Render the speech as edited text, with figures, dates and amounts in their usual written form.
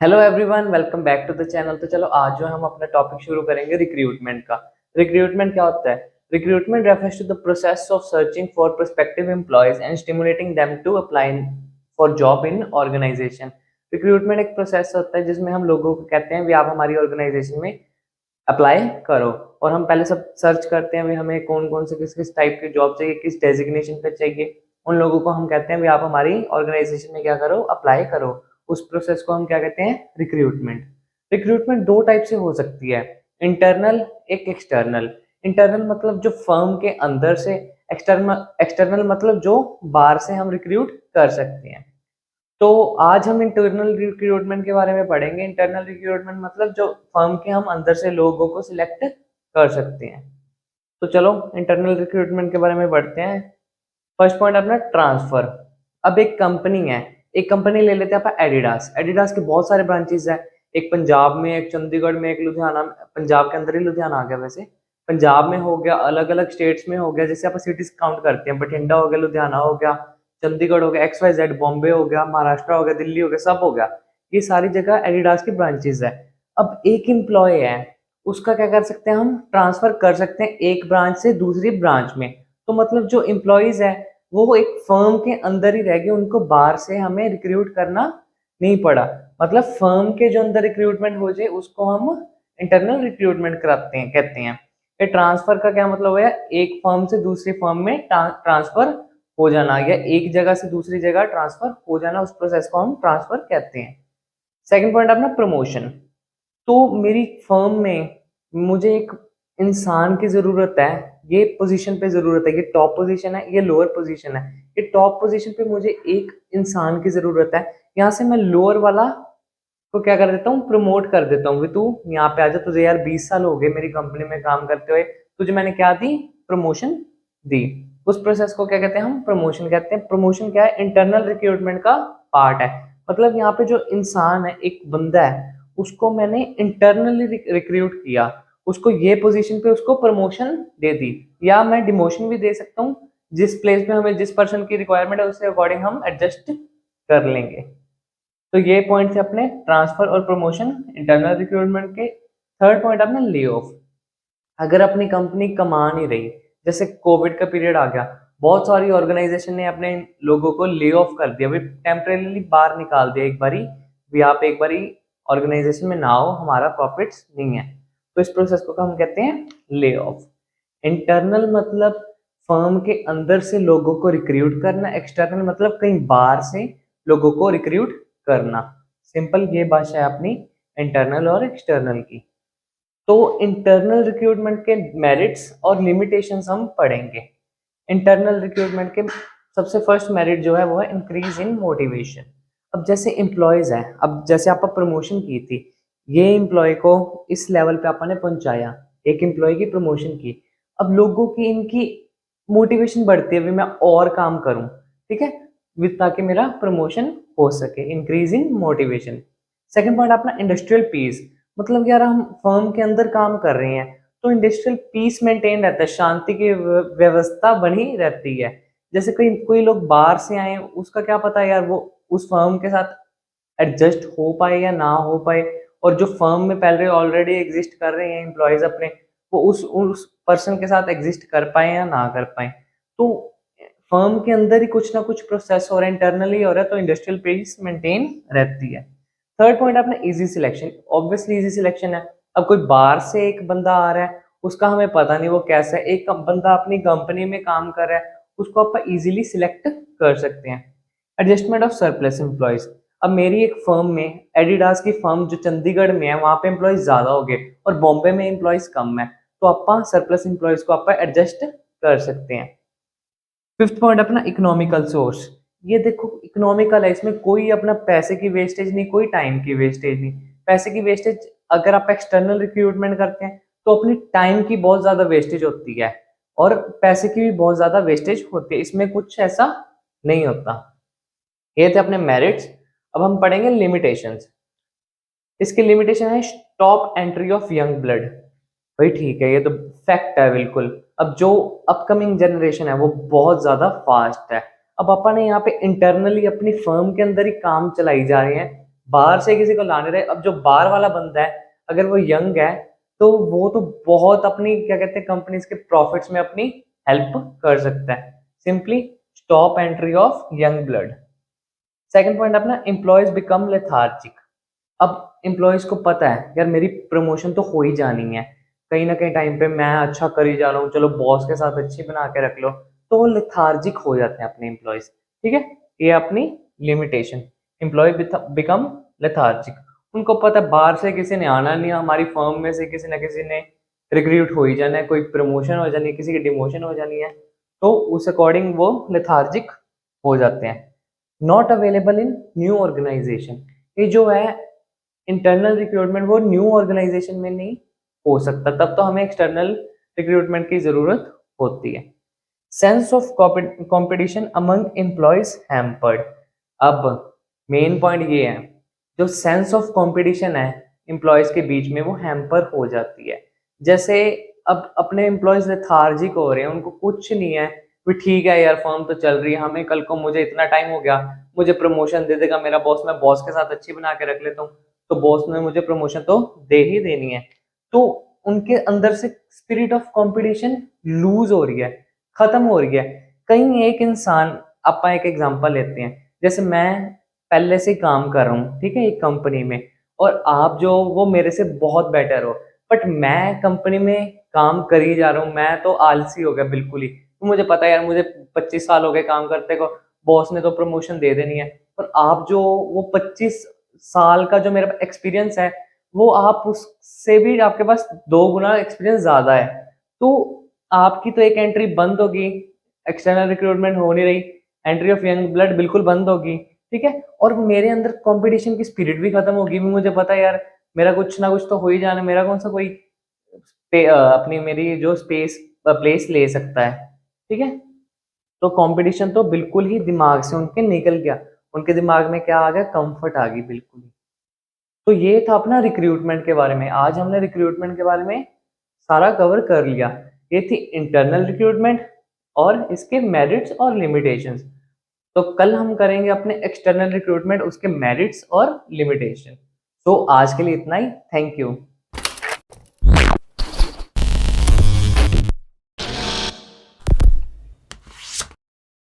Hello everyone, welcome back to the channel. तो चलो आज जो हम अपना टॉपिक शुरू करेंगे रिक्रूटमेंट का। रिक्रूटमेंट क्या होता है? Recruitment refers to the process of searching for prospective employees and stimulating them to apply for job in organization. Recruitment एक प्रोसेस होता है जिसमें हम लोगों को कहते हैं भी आप हमारी ऑर्गेनाइजेशन में अप्लाई करो, और हम पहले सब सर्च करते हैं भी हमें कौन कौन से किस किस टाइप की जॉब चाहिए, किस डेजिग्नेशन पे चाहिए। उन लोगों को हम कहते हैं भी आप हमारी ऑर्गेनाइजेशन में क्या करो, अप्लाई करो। उस प्रोसेस को हम क्या कहते हैं? रिक्रूटमेंट। रिक्रूटमेंट दो टाइप से हो सकती है, इंटरनल एक एक्सटर्नल। इंटरनल मतलब जो फर्म के अंदर से, एक्सटर्नल एक्सटर्नल मतलब जो बाहर से हम रिक्रूट कर सकते हैं। तो आज हम इंटरनल रिक्रूटमेंट के बारे में पढ़ेंगे। इंटरनल रिक्रूटमेंट मतलब जो फर्म के हम अंदर से लोगों को सिलेक्ट कर सकते हैं। तो चलो इंटरनल रिक्रूटमेंट के बारे में पढ़ते हैं। फर्स्ट पॉइंट अपना ट्रांसफर। अब एक कंपनी है, एक कंपनी ले लेते हैं आप एडिडास। एडिडास के बहुत सारे ब्रांचेस है, एक पंजाब में, एक चंडीगढ़ में, एक लुधियाना में। पंजाब के अंदर ही लुधियाना आ गया वैसे। पंजाब में हो गया, अलग अलग स्टेट्स में हो गया, जैसे आप सिटीज काउंट करते हैं, बठिंडा हो गया, लुधियाना हो गया, चंडीगढ़ हो गया, XYZ, बॉम्बे हो गया, महाराष्ट्र हो गया, दिल्ली हो गया, सब हो गया। ये सारी जगह एडिडास की ब्रांचेस है। अब एक एम्प्लॉय है, उसका क्या कर सकते हैं हम? ट्रांसफर कर सकते हैं एक ब्रांच से दूसरी ब्रांच में। तो मतलब जो एम्प्लॉयज है वो एक फर्म के अंदर ही रह गए, उनको बाहर से हमें रिक्रूट करना नहीं पड़ा। मतलब फर्म के जो अंदर रिक्रूटमेंट हो जाए उसको हम इंटरनल रिक्रूटमेंट कराते हैं, कहते हैं। ये ट्रांसफर का क्या मतलब है? एक फर्म से दूसरी फर्म में ट्रांसफर हो जाना, या एक जगह से दूसरी जगह ट्रांसफर हो जाना, उस प्रोसेस को हम ट्रांसफर कहते हैं। सेकंड पॉइंट अपना प्रमोशन। तो मेरी फर्म में मुझे एक इंसान की जरूरत है, ये पोजीशन पे जरूरत है, ये टॉप पोजीशन है, ये लोअर पोजीशन है। ये टॉप पोजीशन पे मुझे एक इंसान की जरूरत है, यहाँ से मैं लोअर वाला को क्या कर देता हूँ? प्रमोट कर देता हूँ। तू यहाँ पे आजा, तुझे यार 20 साल हो गए मेरी कंपनी में काम करते हुए, तुझे मैंने क्या दी? प्रमोशन दी। उस प्रोसेस को क्या कहते हैं? हम प्रमोशन कहते हैं। प्रमोशन क्या है? इंटरनल रिक्रूटमेंट का पार्ट है। मतलब यहाँ पे जो इंसान है, एक बंदा है, उसको मैंने इंटरनली रिक्रूट किया, उसको ये पोजीशन पे उसको प्रमोशन दे दी, या मैं डिमोशन भी दे सकता हूँ। जिस प्लेस पे हमें जिस पर्सन की रिक्वायरमेंट है उसके अकॉर्डिंग हम एडजस्ट कर लेंगे। तो ये पॉइंट थे अपने ट्रांसफर और प्रमोशन इंटरनल रिक्रूटमेंट के। थर्ड पॉइंट अपना ले ऑफ। अगर अपनी कंपनी कमा नहीं रही, जैसे कोविड का पीरियड आ गया, बहुत सारी ऑर्गेनाइजेशन ने अपने लोगों को ले ऑफ कर दिया, भी टेम्परेली बाहर निकाल दिया एक बारी, भी आप एक बारी ऑर्गेनाइजेशन में ना हो, हमारा प्रॉफिट्स नहीं है। तो इस प्रोसेस को हम कहते हैं ले ऑफ। इंटरनल मतलब फर्म के अंदर से लोगों को रिक्रूट करना, एक्सटर्नल मतलब कहीं बाहर से लोगों को रिक्रूट करना। सिंपल ये भाषा है अपनी इंटरनल और एक्सटर्नल की। तो इंटरनल रिक्रूटमेंट के मेरिट्स और लिमिटेशंस हम पढ़ेंगे। इंटरनल रिक्रूटमेंट के सबसे फर्स्ट मेरिट जो है वो है इंक्रीज इन मोटिवेशन। अब जैसे एम्प्लॉयज हैं, अब जैसे आपने प्रमोशन की थी, ये एम्प्लॉय को इस लेवल पे आपने पहुंचाया, एक एम्प्लॉय की प्रमोशन की। अब लोगों की इनकी मोटिवेशन बढ़ती है, भी मैं और काम करूं, ठीक है, ताकि मेरा प्रमोशन हो सके, increase in motivation. Second point अपना इंडस्ट्रियल पीस। मतलब यार हम फर्म के अंदर काम कर रहे हैं तो इंडस्ट्रियल पीस मेंटेन रहता है, शांति की व्यवस्था बनी रहती है। जैसे कोई कोई लोग बाहर से आए, उसका क्या पता यार वो उस फर्म के साथ एडजस्ट हो पाए या ना हो पाए, और जो फर्म में पहले ऑलरेडी एग्जिस्ट कर रहे हैं एम्प्लॉयज अपने, वो उस पर्सन के साथ एग्जिस्ट कर पाए या ना कर पाए। तो फर्म के अंदर ही कुछ ना कुछ प्रोसेस हो रहा है, इंटरनली हो रहा है, तो इंडस्ट्रियल पीस मेंटेन रहती है। थर्ड पॉइंट अपना easy selection. Obviously easy selection है। अब कोई बाहर से एक बंदा आ रहा है, उसका हमें पता नहीं वो कैसा है, एक बंदा अपनी कंपनी में काम कर रहा है, उसको आप इजीली सिलेक्ट कर सकते हैं। Adjustment of surplus employees. अब मेरी एक फर्म में, एडिडास की फर्म जो चंडीगढ़ में है, वहां पे एम्प्लॉयज ज्यादा हो गए और बॉम्बे में एम्प्लॉयज कम है, तो आप सरप्लस एम्प्लॉयज को आप एडजस्ट कर सकते हैं। फिफ्थ पॉइंट अपना इकोनॉमिकल सोर्स। ये देखो इकोनॉमिकल है, इसमें कोई अपना पैसे की वेस्टेज नहीं, कोई टाइम की वेस्टेज नहीं। पैसे की वेस्टेज अगर आप एक्सटर्नल रिक्रूटमेंट करते हैं तो अपनी टाइम की बहुत ज्यादा वेस्टेज होती है, और पैसे की भी बहुत ज्यादा वेस्टेज होती है, इसमें कुछ ऐसा नहीं होता। ये थे अपने मेरिट्स। अब हम पढ़ेंगे लिमिटेशंस। इसकी लिमिटेशन है stop entry of young blood. भाई ठीक है, ये तो फैक्ट है बिल्कुल। अब जो अपकमिंग जनरेशन है वो बहुत ज्यादा फास्ट है। अब अपन ने यहाँ पे इंटरनली अपनी फर्म के अंदर ही काम चलाई जा रहे हैं, बाहर से किसी को लाने रहे। अब जो बाहर वाला बंदा है अगर वो यंग है तो वो तो बहुत अपनी क्या कहते हैं कंपनीज के प्रॉफिट्स में अपनी हेल्प कर सकता है। Simply stop entry of young blood. Second point अपना एम्प्लॉयज बिकम लेथार्जिक। अब एम्प्लॉयज को पता है यार मेरी प्रमोशन तो हो ही जानी है, कहीं ना कहीं टाइम पे मैं अच्छा कर ही जा रहा हूँ, चलो बॉस के साथ अच्छी बना के रख लो, तो वो लेथार्जिक हो जाते हैं अपने एम्प्लॉयज। ठीक है, ये अपनी लिमिटेशन। Employ become lethargic. उनको पता है बाहर से किसी ने आना नहीं है, हमारी फर्म में से किसी ना किसी ने रिक्रूट हो ही जाना है, कोई प्रमोशन हो जानी है, किसी की डिमोशन हो जानी है, तो उस अकॉर्डिंग वो लेथार्जिक हो जाते हैं। Not available in new organization. ये जो है इंटरनल रिक्रूटमेंट वो न्यू ऑर्गेनाइजेशन में नहीं हो सकता, तब तो हमें एक्सटर्नल रिक्रूटमेंट की जरूरत होती है। Sense of competition among employees hampered. अब मेन पॉइंट ये है, जो सेंस ऑफ कंपटीशन है एम्प्लॉयज के बीच में वो हैम्पर हो जाती है। जैसे अब अपने एम्प्लॉयज लेथार्जिक हो रहे हैं, उनको कुछ नहीं है, भी ठीक है यार फर्म तो चल रही है, हमें कल को मुझे इतना टाइम हो गया, मुझे प्रमोशन दे देगा मेरा बॉस, मैं बॉस के साथ अच्छी बना के रख लेता हूँ, तो बॉस ने मुझे प्रमोशन तो दे ही देनी है। तो उनके अंदर से स्पिरिट ऑफ कंपटीशन लूज हो रही है, खत्म हो रही है। कहीं एक इंसान, आप एक एग्जांपल लेते हैं, जैसे मैं पहले से काम कर रहा हूँ ठीक है एक कंपनी में, और आप जो वो मेरे से बहुत बेटर हो, बट मैं कंपनी में काम कर ही जा रहा हूँ, मैं तो आलसी हो गया बिल्कुल ही, तो मुझे पता है यार मुझे 25 साल हो गए काम करते को, बॉस ने तो प्रमोशन दे देनी है। और आप जो वो 25 साल का जो मेरा एक्सपीरियंस है, वो आप उससे भी आपके पास 2 गुना एक्सपीरियंस ज्यादा है, तो आपकी तो एक एंट्री बंद होगी, एक्सटर्नल रिक्रूटमेंट हो नहीं रही, एंट्री ऑफ यंग ब्लड बिल्कुल बंद होगी। ठीक है, और मेरे अंदर कंपटीशन की स्पिरिट भी खत्म होगी, मुझे पता है यार मेरा कुछ ना कुछ तो हो ही जाना, मेरा कौन सा कोई अपनी मेरी जो स्पेस प्लेस ले सकता है। ठीक है, तो कंपटीशन तो बिल्कुल ही दिमाग से उनके निकल गया, उनके दिमाग में क्या आ गया, कंफर्ट आ गई बिल्कुल ही। तो ये था अपना रिक्रूटमेंट के बारे में। आज हमने रिक्रूटमेंट के बारे में सारा कवर कर लिया। ये थी इंटरनल रिक्रूटमेंट और इसके मेरिट्स और लिमिटेशंस। तो कल हम करेंगे अपने एक्सटर्नल रिक्रूटमेंट, उसके मेरिट्स और लिमिटेशन। तो आज के लिए इतना ही, थैंक यू।